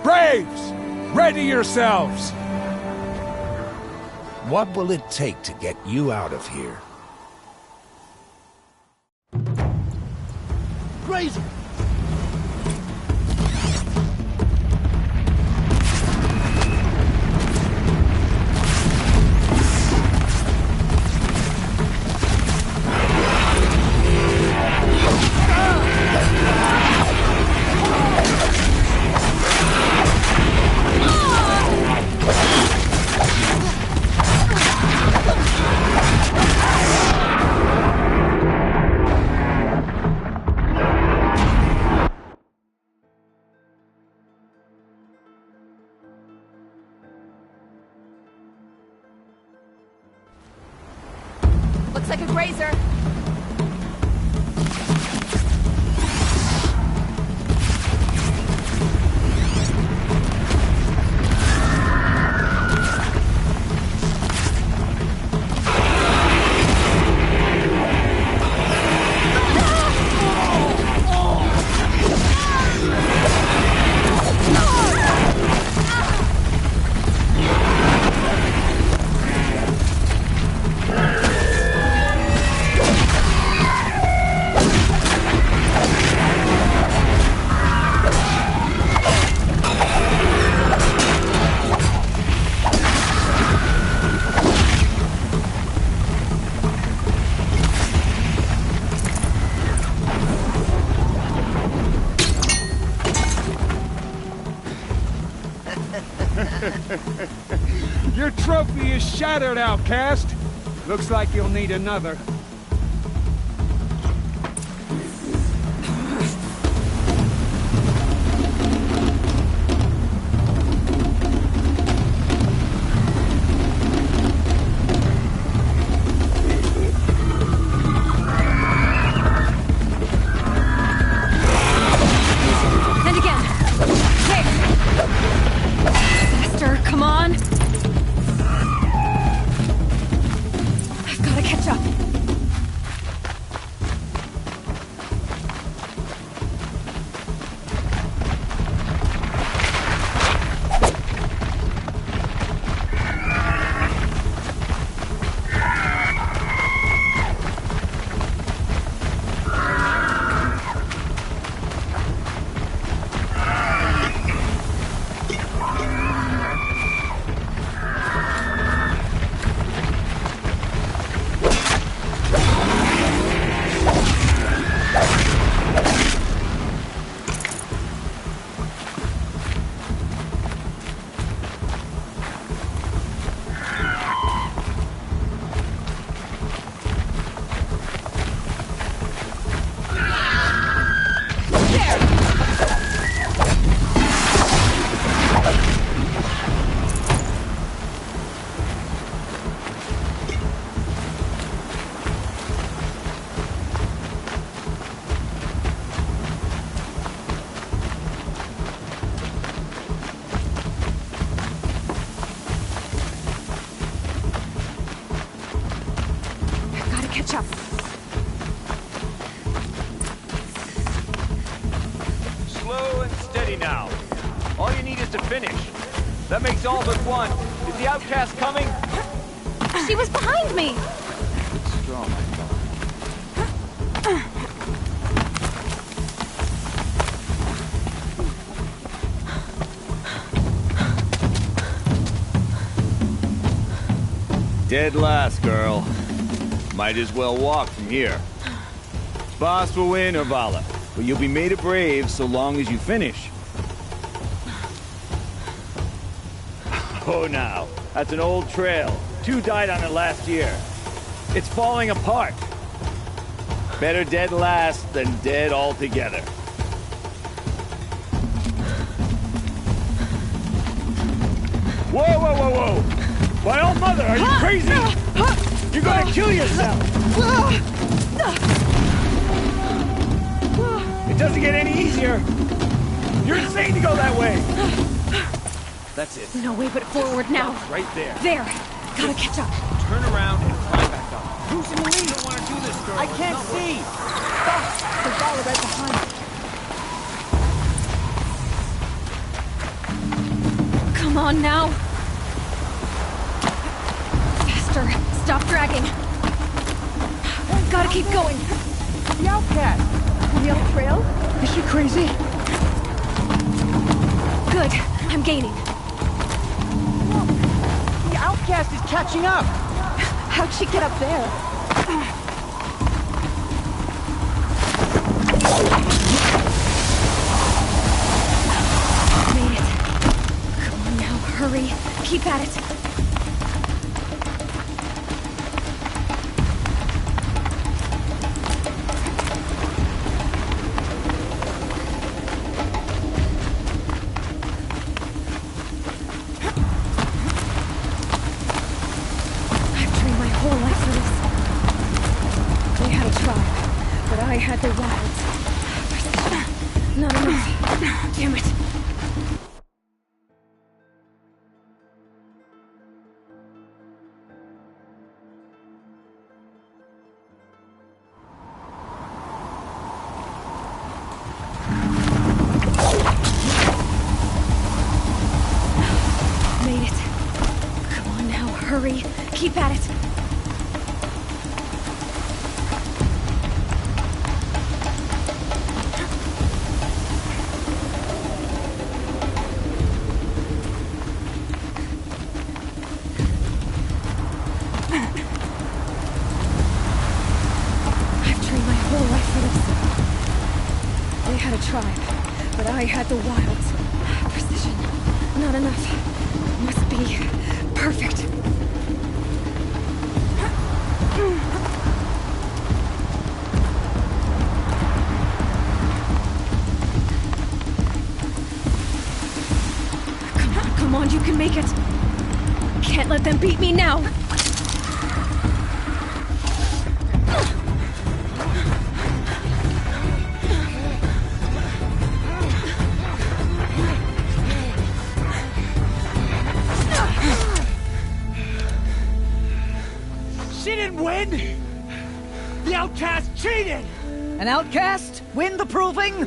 Braves! Ready yourselves! What will it take to get you out of here? Crazy! Looks like a grazer. Your trophy is shattered, outcast. Looks like you'll need another. And again. Quick! Faster, come on! I've gotta catch up. ready now. All you need is to finish. That makes all but one. Is the outcast coming? She was behind me! Strong, my fellow. Dead last, girl. Might as well walk from here. Boss will win or Vala, but you'll be made a brave so long as you finish. Oh, now, that's an old trail. 2 died on it last year. It's falling apart. Better dead last than dead altogether. Whoa, whoa, whoa, whoa! My old mother, are you crazy? You're gonna kill yourself! It doesn't get any easier! You're insane to go that way! That's it. No way but forward now. Right there. There. Gotta catch up. Turn around and climb back up. Who's in the lead? You don't want to do this, girl. I can't see! The Vala right behind me. Come on now. Faster. Stop dragging. Gotta keep going. The outcast! On the old trail? Is she crazy? Good. I'm gaining. The outcast is catching up! How'd she get up there? Made it. Come on now, hurry. Keep at it. I had the wilds. Not enough. Damn it. Made it. Come on now, hurry. Keep at it. But I had the wilds. Precision. Not enough. Must be perfect. Come on, you can make it. Can't let them beat me now. The outcast cheated! An outcast? Win the proving?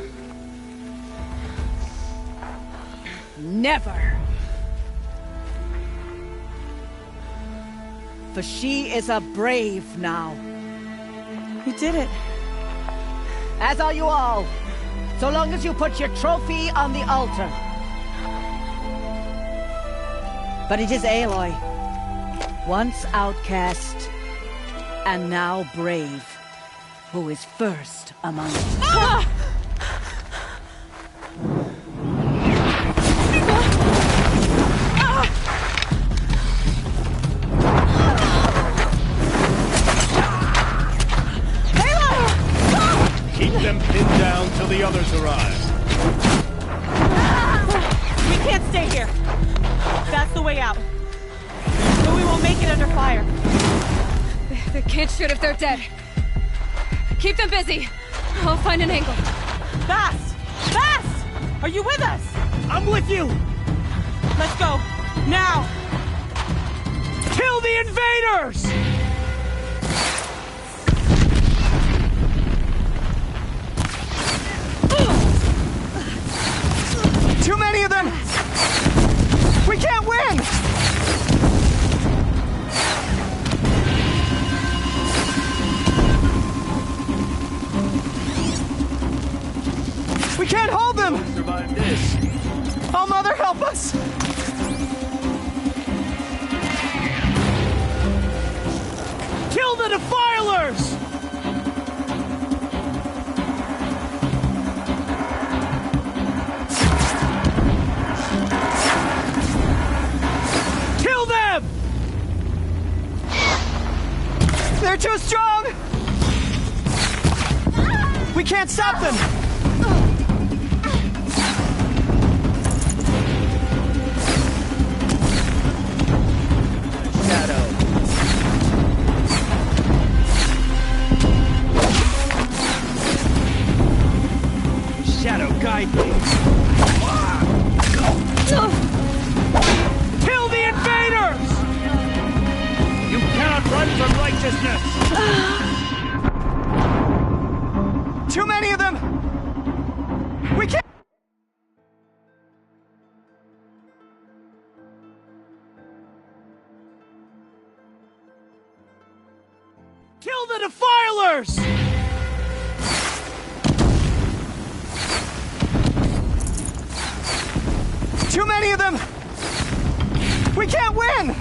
Never. For she is a brave now. You did it. As are you all. So long as you put your trophy on the altar. But it is Aloy. Once outcast, and now brave, who is first among us. Ah! Keep them pinned down till the others arrive. We can't stay here. That's the way out. But we won't make it under fire. They can't shoot if they're dead. Keep them busy. I'll find an angle. Fast! Fast! Are you with us? I'm with you! Let's go. Now! Kill the invaders! can't hold them! Survive this. Oh, Mother, help us! Kill the defilers! Kill them! They're too strong! We can't stop them! Shadow, guide me. Kill the invaders! You cannot run from righteousness! Too many of them! We can't... Kill the defilers! Too many of them! We can't win!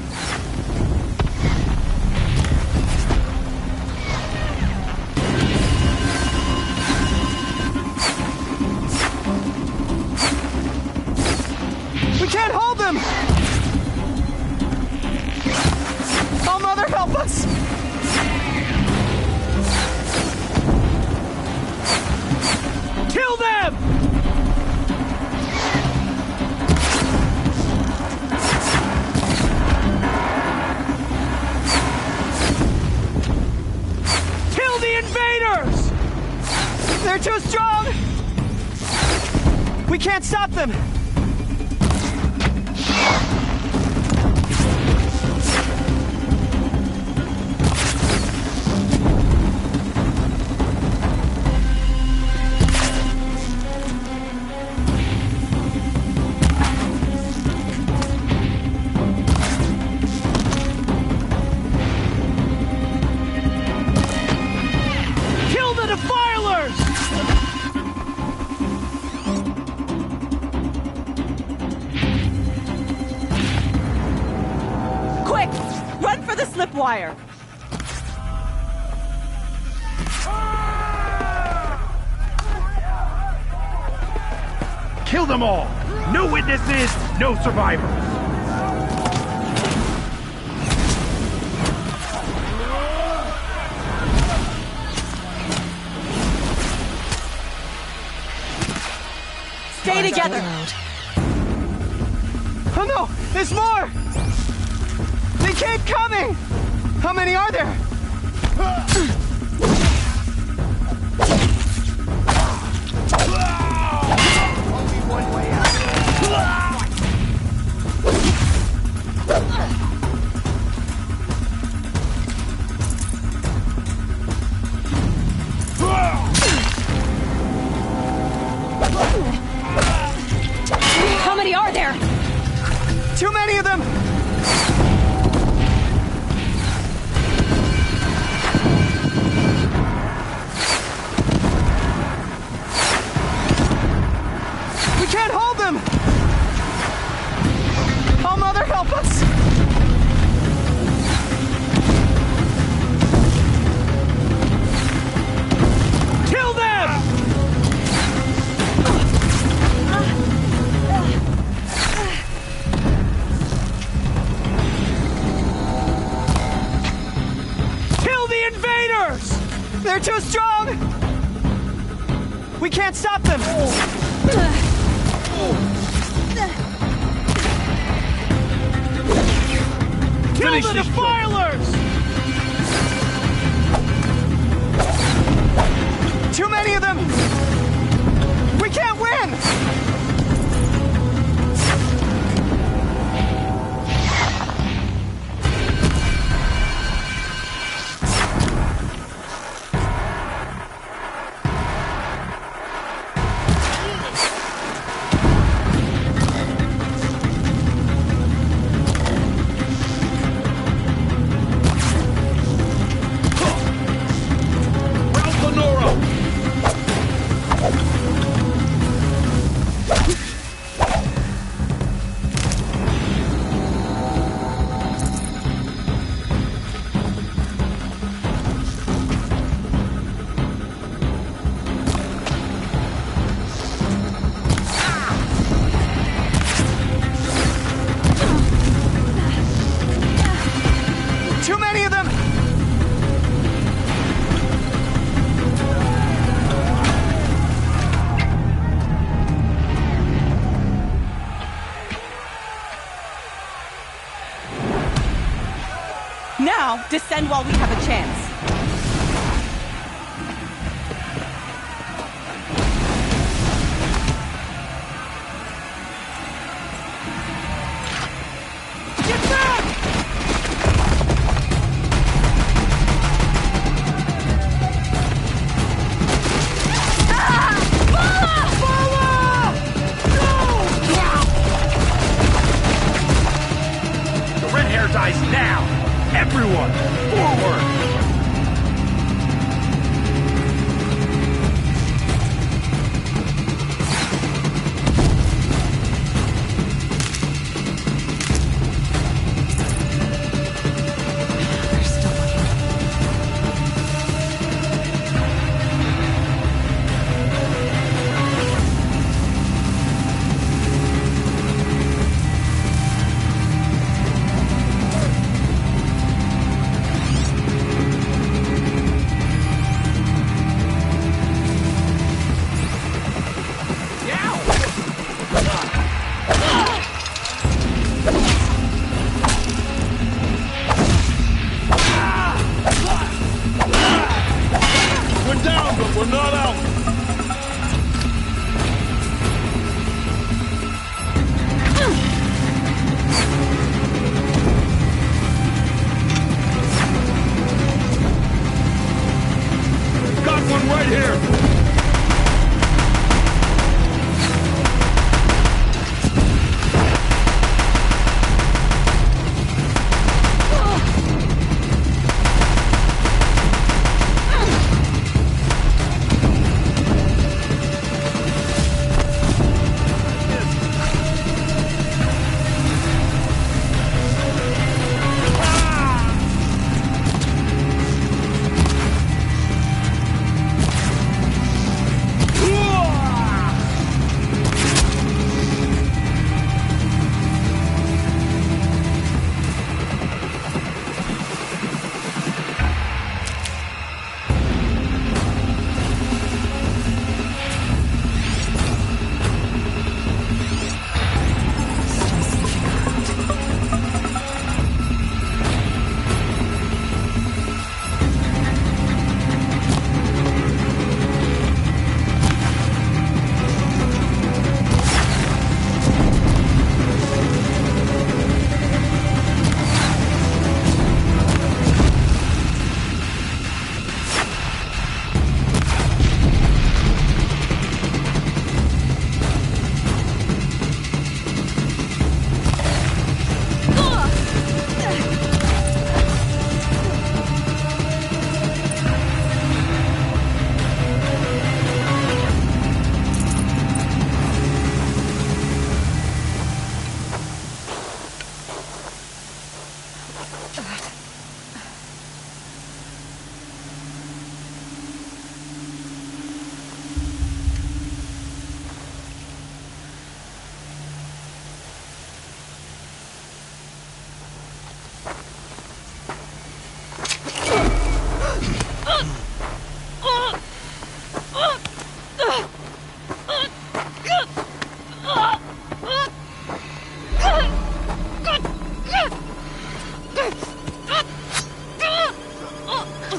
We can't hold them! Oh, Mother, help us! Kill them! Kill the invaders! They're too strong! We can't stop them! Kill the defilers! Quick! Run for the slip wire! Kill them all! No witnesses, no survivors! Stay together! Oh no! There's more! They keep coming! How many are there? Only one way out. How many are there? Too many of them! We can't hold them! Oh, Mother, help us! Kill them! Kill the invaders! They're too strong! We can't stop them! Kill the defilers! Too many of them! We can't win! now. Descend while we have a chance. Dies now! Everyone, forward!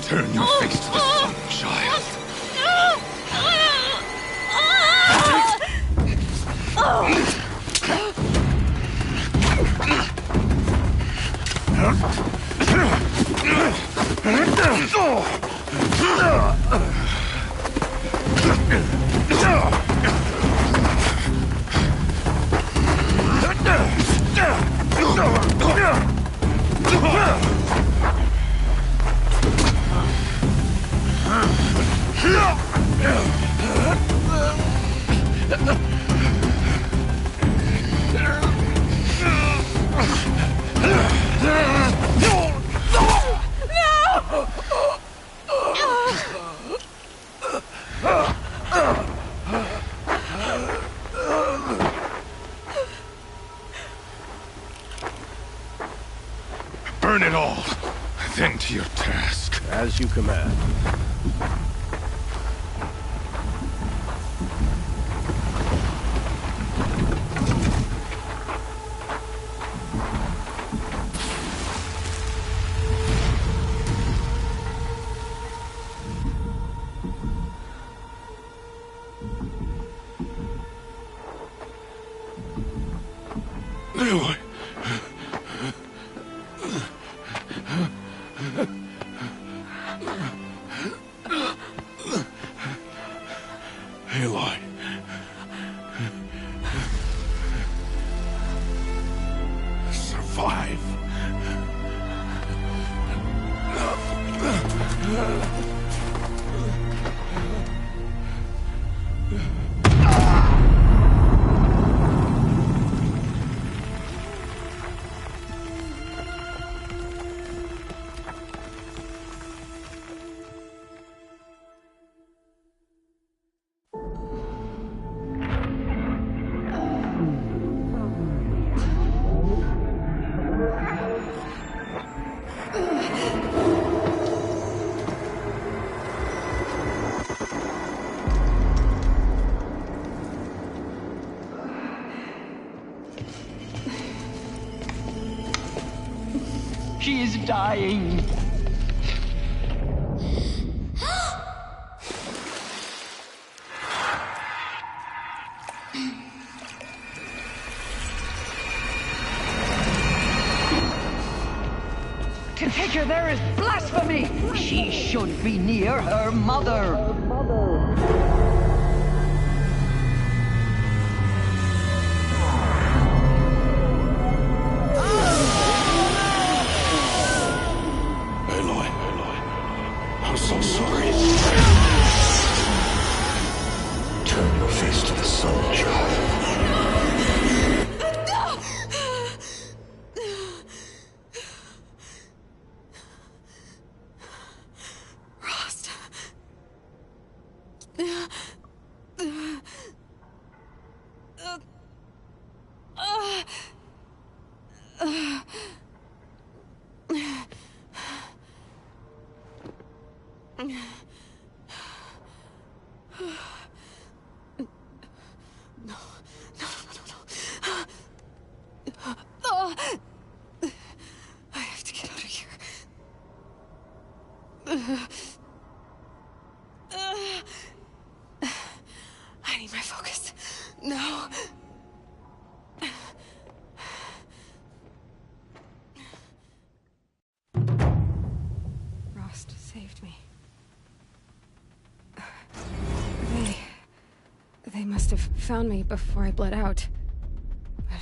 Turn your face to the sun, child. Burn it all, then to your task. As you command. Aloy. Aloy. Survive. She is dying. To take her there is blasphemy. She should be near her mother. I'm so sorry. Turn your face to the sun, child. Rost. I have to get out of here. I need my focus. No. Rost saved me. They must have found me before I bled out. But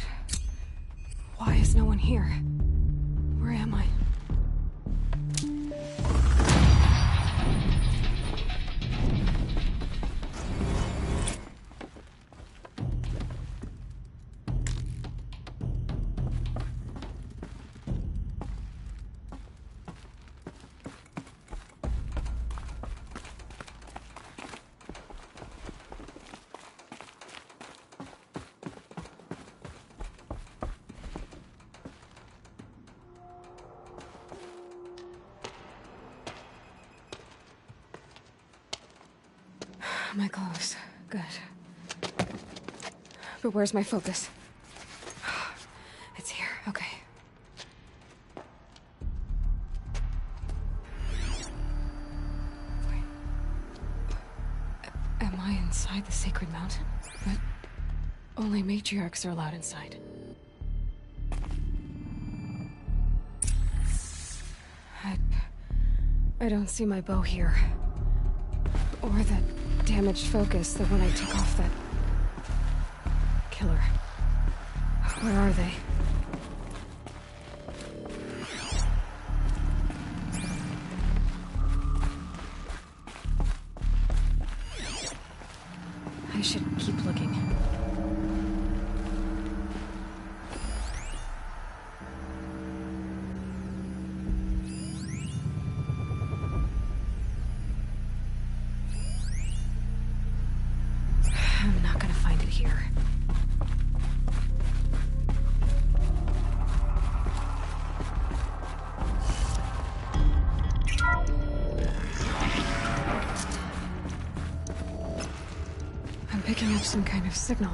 why is no one here? Where am I? My clothes. Good. But where's my focus? It's here. Okay. Wait. Am I inside the sacred mountain? But only matriarchs are allowed inside. I don't see my bow here. Or that damaged focus, that when I took off that killer. Where are they? I should keep looking. I'm not gonna find it here. I'm picking up some kind of signal.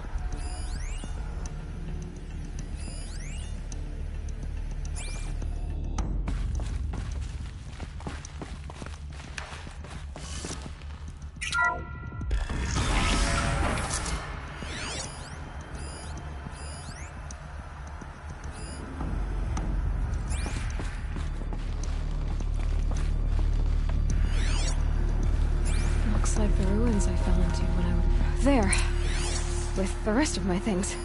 do when I'm there. With the rest of my things.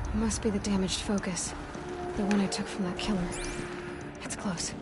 It must be the damaged focus. The one I took from that killer. It's close.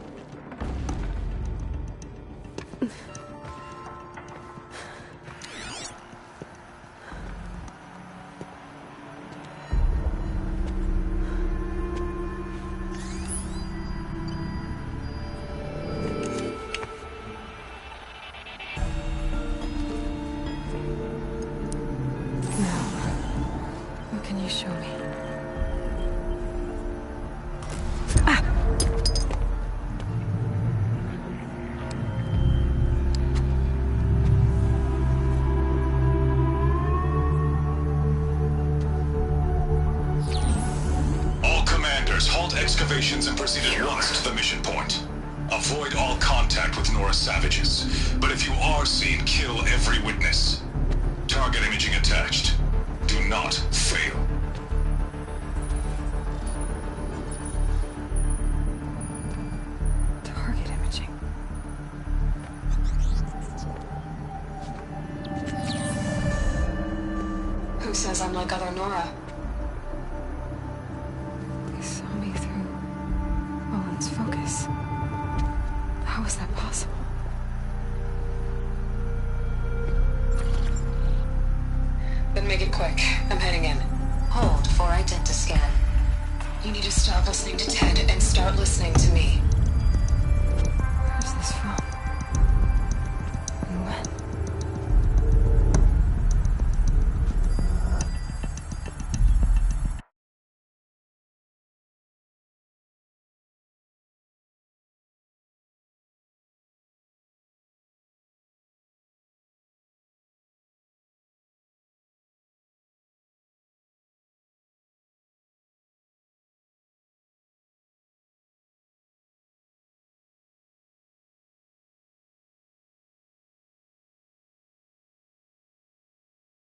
Excavations and proceed at once to the mission point. Avoid all contact with Nora savages, but if you are seen, kill every witness. Target imaging attached. Do not fail. Target imaging. Who says I'm like other Nora? Focus. How is that possible? Then make it quick. I'm heading in. Hold for identiscan. You need to stop listening to Ted and start listening to me.